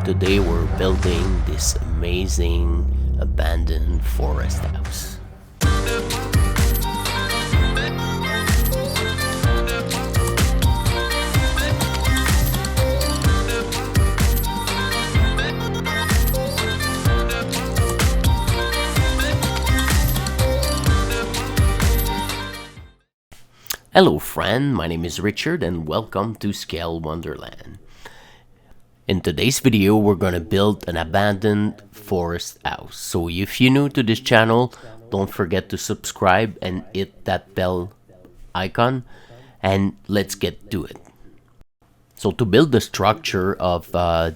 Today we're building this amazing abandoned forest house. Hello friend, my name is Richard and welcome to Scale Wonderland. In today's video, we're gonna build an abandoned forest house. So if you're new to this channel, don't forget to subscribe and hit that bell icon, and let's get to it. So to build the structure of the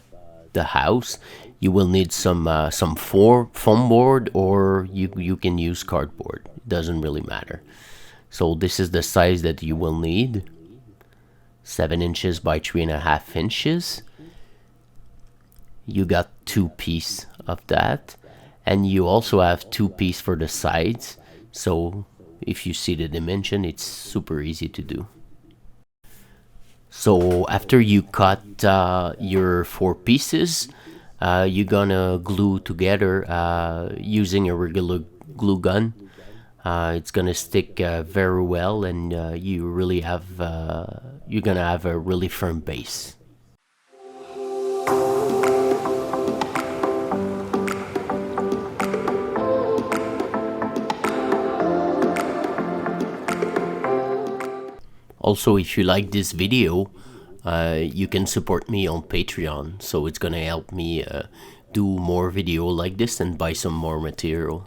house, you will need some foam board, or you can use cardboard. It doesn't really matter. So this is the size that you will need: 7 inches by 3.5 inches. You got 2 pieces of that, and you also have 2 pieces for the sides. So if you see the dimension, it's super easy to do. So after you cut your 4 pieces, you're gonna glue together using a regular glue gun. It's gonna stick very well, and you're gonna have a really firm base. Also, if you like this video, you can support me on Patreon, so it's gonna help me do more video like this and buy some more material.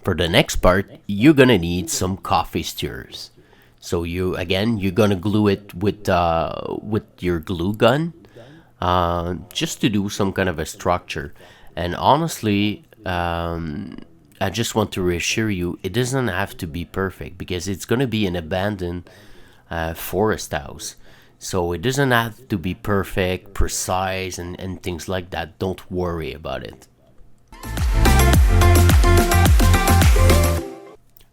For the next part, you're gonna need some coffee stirrers. So you're gonna glue it with your glue gun, just to do some kind of a structure. And honestly, I just want to reassure you, it doesn't have to be perfect, because it's gonna be an abandoned forest house. So it doesn't have to be perfect, precise, and things like that. Don't worry about it.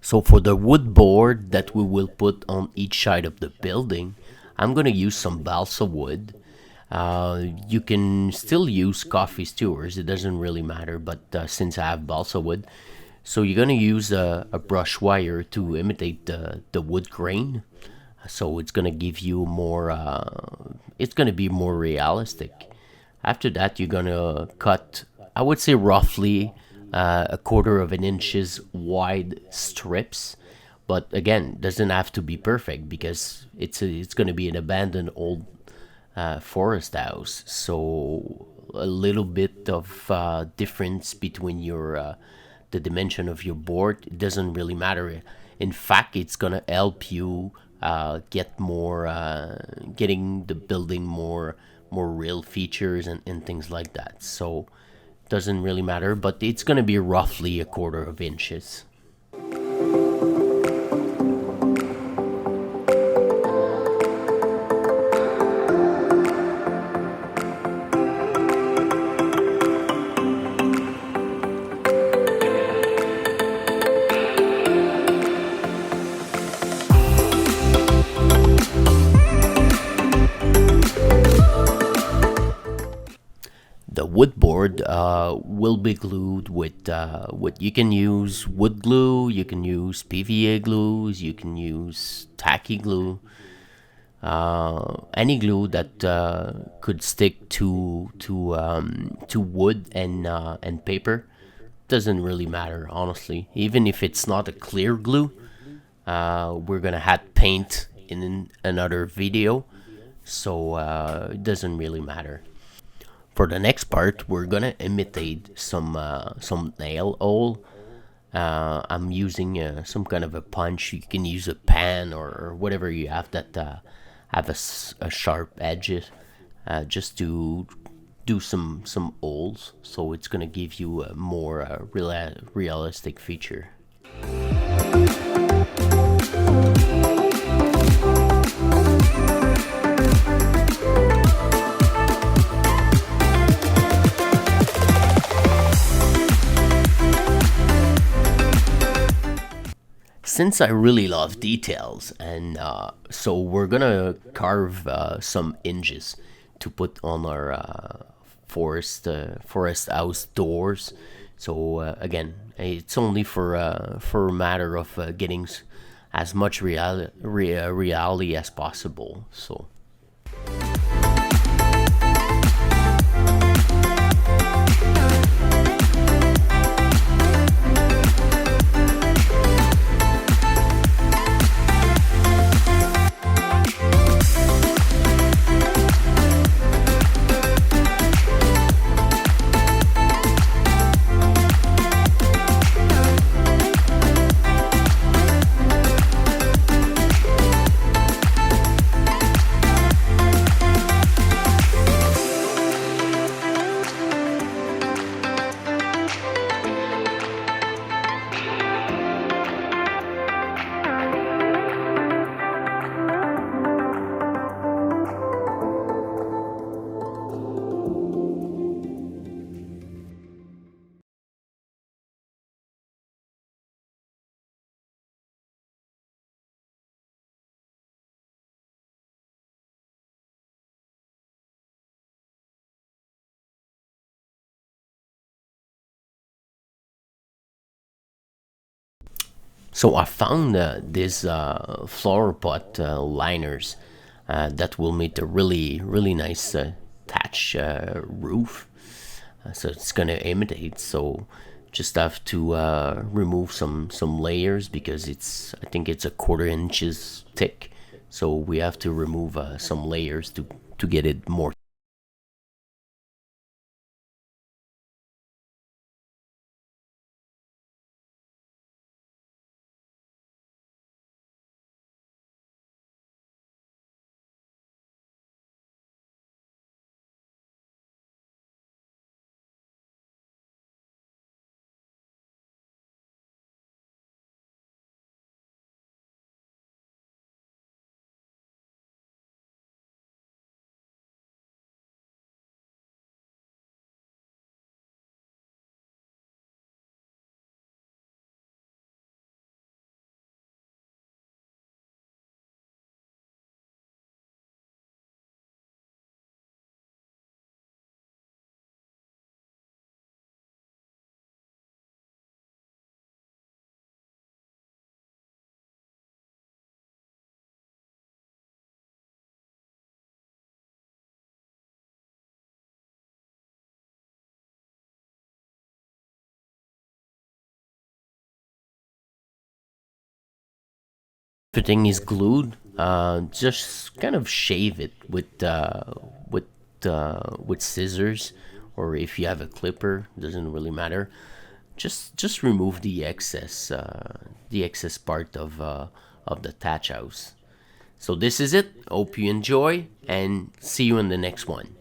So for the wood board that we will put on each side of the building, I'm gonna use some balsa wood. You can still use coffee skewers, it doesn't really matter, but since I have balsa wood, so you're gonna use a brush wire to imitate the wood grain. So it's gonna give you more, it's gonna be more realistic. After that, you're gonna cut, I would say roughly 1/4 inches wide strips, but again, doesn't have to be perfect, because it's going to be an abandoned old forest house. So a little bit of difference between your the dimension of your board, it doesn't really matter. In fact, it's gonna help you get more getting the building more real features and things like that. So doesn't really matter, but it's gonna be roughly 1/4 inches. wood board will be glued with what you can use wood glue, you can use PVA glues, you can use tacky glue, any glue that could stick to wood and paper. Doesn't really matter, honestly. Even if it's not a clear glue, we're gonna add paint in another video, so it doesn't really matter. For the next part, we're gonna imitate some nail hole. I'm using some kind of a punch. You can use a pan or whatever you have that have a sharp edges, just to do some holes. So it's gonna give you a more realistic feature. Since I really love details, and so we're gonna carve some hinges to put on our forest house doors. So again, it's only for a matter of getting as much reality as possible. So. So I found these flower pot liners that will make a really nice thatch roof. So it's gonna imitate. So just have to remove some layers because I think it's a quarter inches thick. So we have to remove some layers to get it more. Everything is glued. Just kind of shave it with scissors, or if you have a clipper, doesn't really matter. Just remove the excess part of the thatch house. So this is it. Hope you enjoy, and see you in the next one.